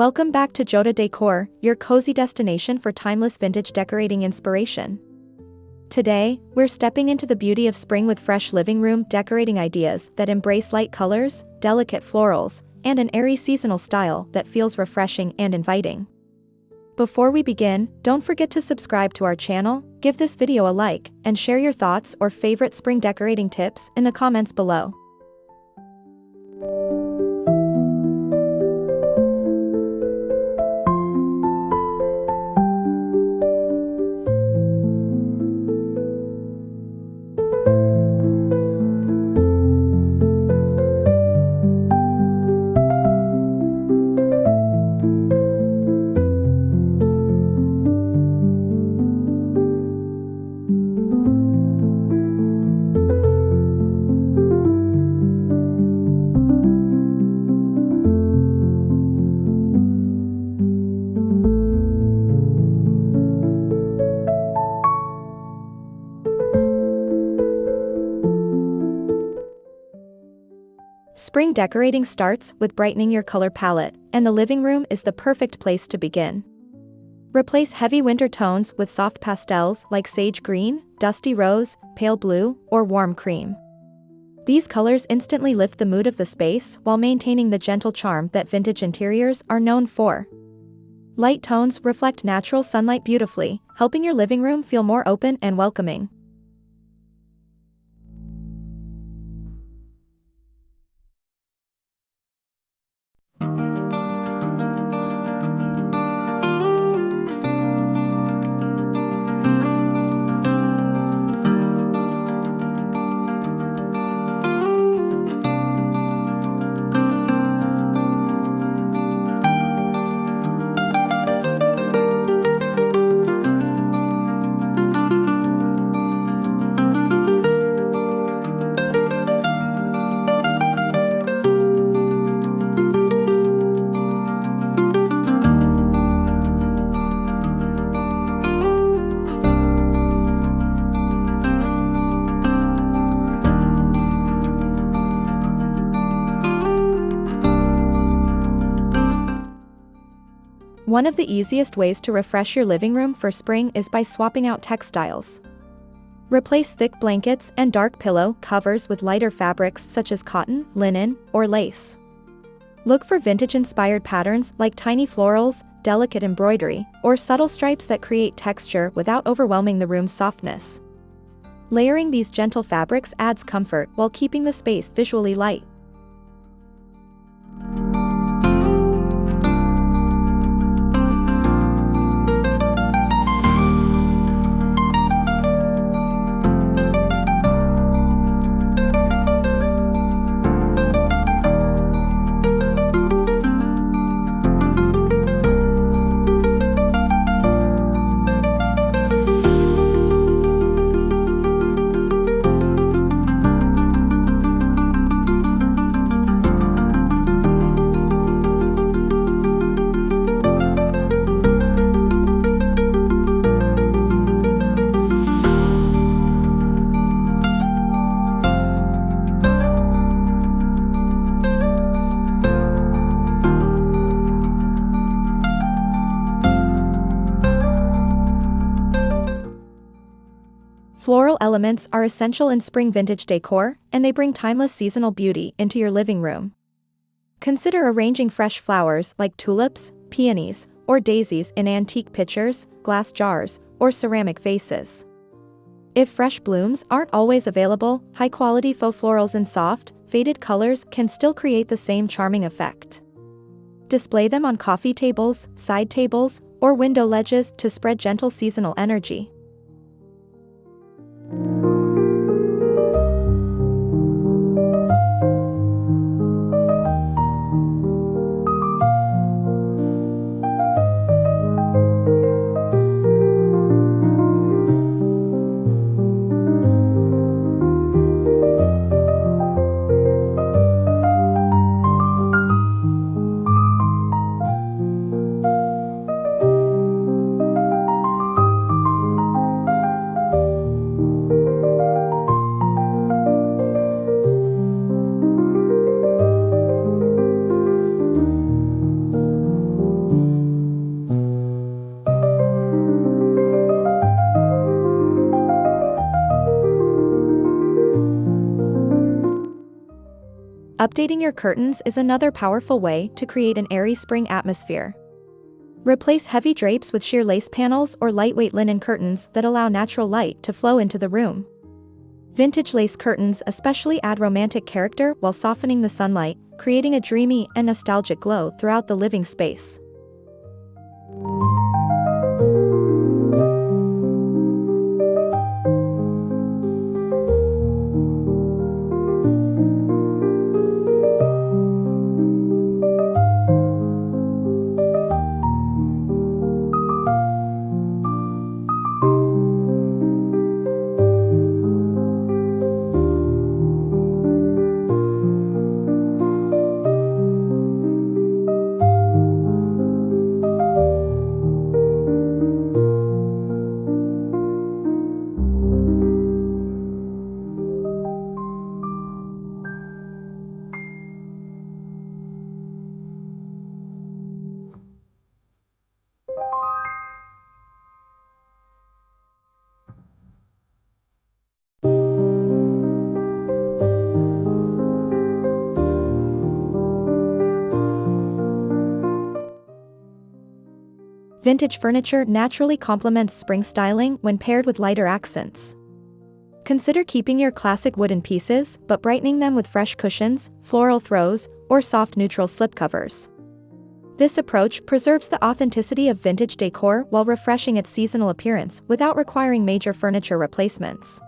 Welcome back to Joda Decor, your cozy destination for timeless vintage decorating inspiration. Today, we're stepping into the beauty of spring with fresh living room decorating ideas that embrace light colors, delicate florals, and an airy seasonal style that feels refreshing and inviting. Before we begin, don't forget to subscribe to our channel, give this video a like, and share your thoughts or favorite spring decorating tips in the comments below. Spring decorating starts with brightening your color palette, and the living room is the perfect place to begin. Replace heavy winter tones with soft pastels like sage green, dusty rose, pale blue, or warm cream. These colors instantly lift the mood of the space while maintaining the gentle charm that vintage interiors are known for. Light tones reflect natural sunlight beautifully, helping your living room feel more open and welcoming. One of the easiest ways to refresh your living room for spring is by swapping out textiles. Replace thick blankets and dark pillow covers with lighter fabrics such as cotton, linen, or lace. Look for vintage-inspired patterns like tiny florals, delicate embroidery, or subtle stripes that create texture without overwhelming the room's softness. Layering these gentle fabrics adds comfort while keeping the space visually light. Floral elements are essential in spring vintage decor, and they bring timeless seasonal beauty into your living room. Consider arranging fresh flowers like tulips, peonies, or daisies in antique pitchers, glass jars, or ceramic vases. If fresh blooms aren't always available, high-quality faux florals in soft, faded colors can still create the same charming effect. Display them on coffee tables, side tables, or window ledges to spread gentle seasonal energy. Updating your curtains is another powerful way to create an airy spring atmosphere. Replace heavy drapes with sheer lace panels or lightweight linen curtains that allow natural light to flow into the room. Vintage lace curtains especially add romantic character while softening the sunlight, creating a dreamy and nostalgic glow throughout the living space. Vintage furniture naturally complements spring styling when paired with lighter accents. Consider keeping your classic wooden pieces but brightening them with fresh cushions, floral throws, or soft neutral slipcovers. This approach preserves the authenticity of vintage decor while refreshing its seasonal appearance without requiring major furniture replacements.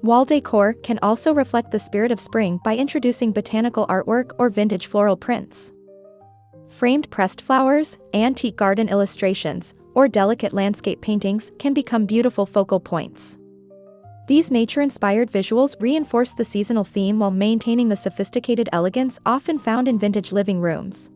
Wall decor can also reflect the spirit of spring by introducing botanical artwork or vintage floral prints. Framed pressed flowers, antique garden illustrations, or delicate landscape paintings can become beautiful focal points. These nature-inspired visuals reinforce the seasonal theme while maintaining the sophisticated elegance often found in vintage living rooms.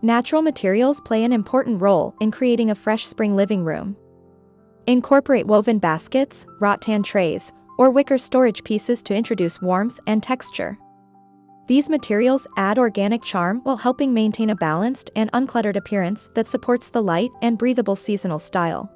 Natural materials play an important role in creating a fresh spring living room. Incorporate woven baskets, rattan trays, or wicker storage pieces to introduce warmth and texture. These materials add organic charm while helping maintain a balanced and uncluttered appearance that supports the light and breathable seasonal style.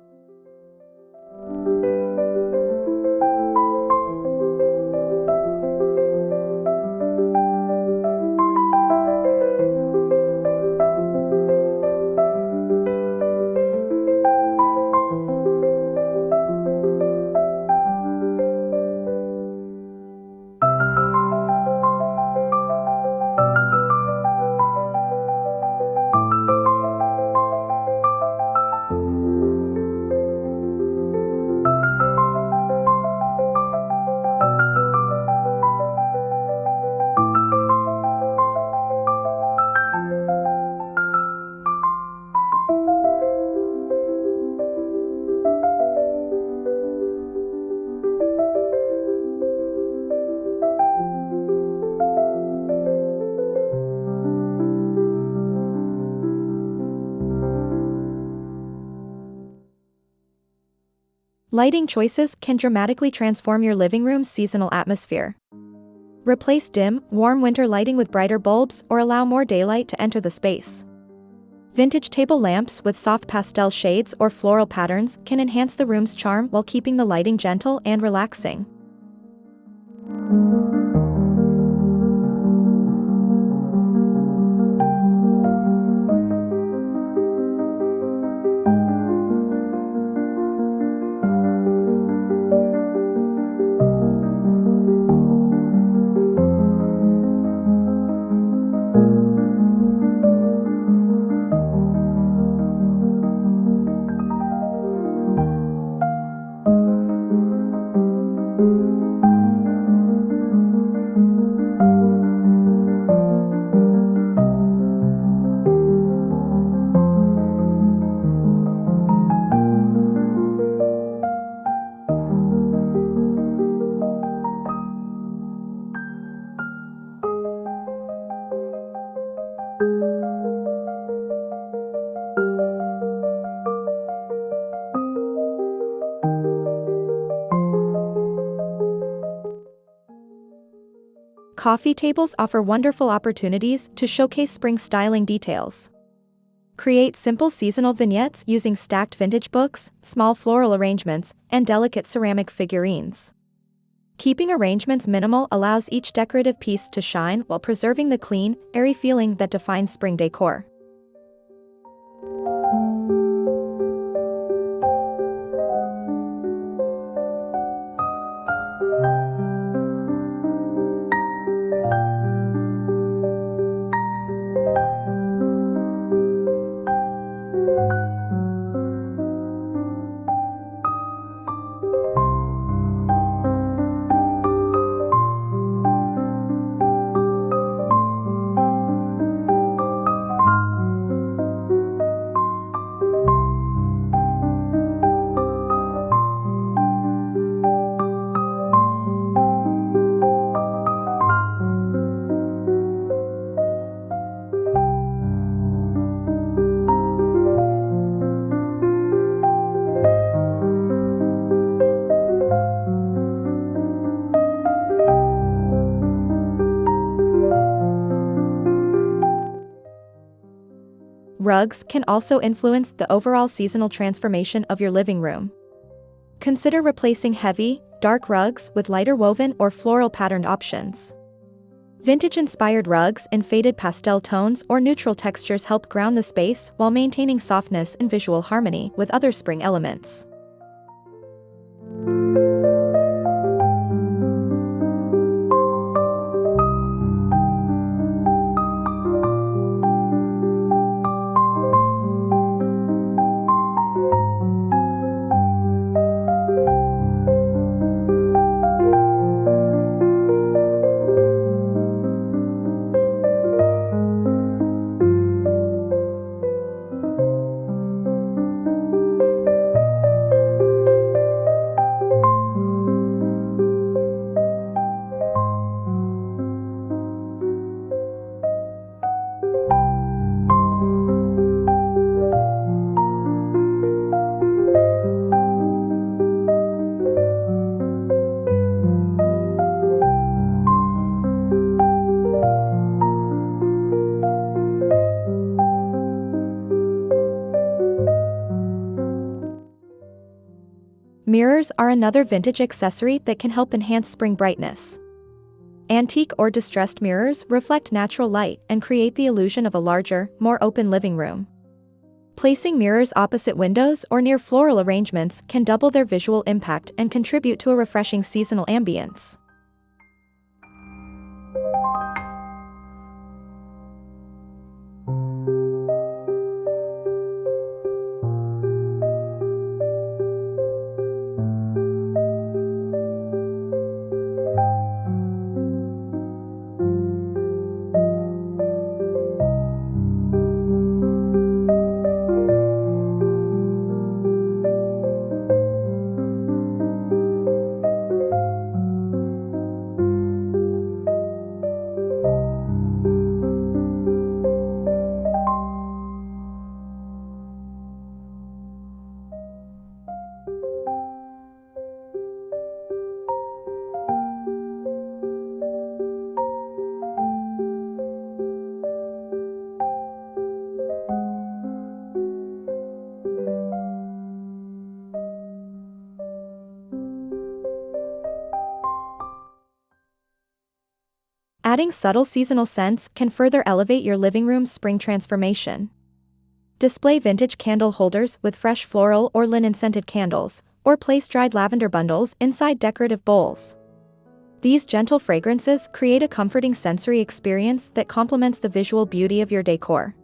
Lighting choices can dramatically transform your living room's seasonal atmosphere. Replace dim, warm winter lighting with brighter bulbs or allow more daylight to enter the space. Vintage table lamps with soft pastel shades or floral patterns can enhance the room's charm while keeping the lighting gentle and relaxing. Coffee tables offer wonderful opportunities to showcase spring styling details. Create simple seasonal vignettes using stacked vintage books, small floral arrangements, and delicate ceramic figurines. Keeping arrangements minimal allows each decorative piece to shine while preserving the clean, airy feeling that defines spring decor. Rugs can also influence the overall seasonal transformation of your living room. Consider replacing heavy, dark rugs with lighter woven or floral patterned options. Vintage-inspired rugs in faded pastel tones or neutral textures help ground the space while maintaining softness and visual harmony with other spring elements. Mirrors are another vintage accessory that can help enhance spring brightness. Antique or distressed mirrors reflect natural light and create the illusion of a larger, more open living room. Placing mirrors opposite windows or near floral arrangements can double their visual impact and contribute to a refreshing seasonal ambience. Adding subtle seasonal scents can further elevate your living room's spring transformation. Display vintage candle holders with fresh floral or linen-scented candles, or place dried lavender bundles inside decorative bowls. These gentle fragrances create a comforting sensory experience that complements the visual beauty of your decor.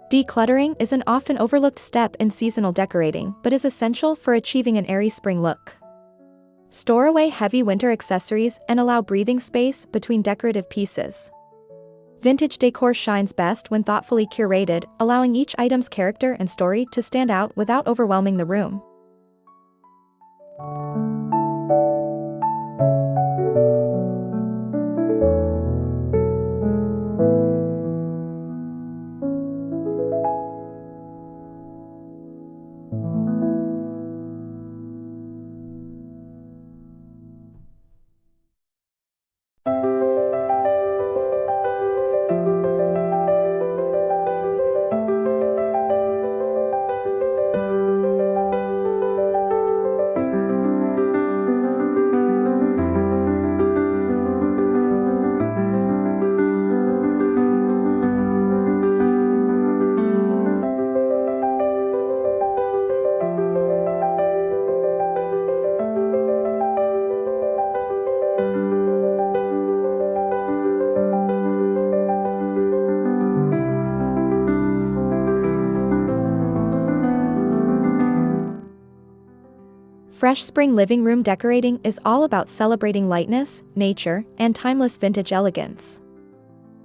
Decluttering is an often overlooked step in seasonal decorating but is essential for achieving an airy spring look. Store away heavy winter accessories and allow breathing space between decorative pieces. Vintage decor shines best when thoughtfully curated, allowing each item's character and story to stand out without overwhelming the room. Fresh spring living room decorating is all about celebrating lightness, nature, and timeless vintage elegance.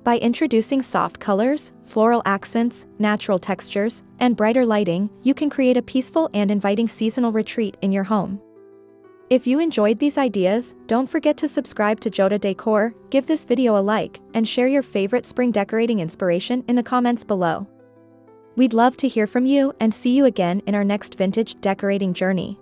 By introducing soft colors, floral accents, natural textures, and brighter lighting, you can create a peaceful and inviting seasonal retreat in your home. If you enjoyed these ideas, don't forget to subscribe to Joda Decor, give this video a like, and share your favorite spring decorating inspiration in the comments below. We'd love to hear from you and see you again in our next vintage decorating journey.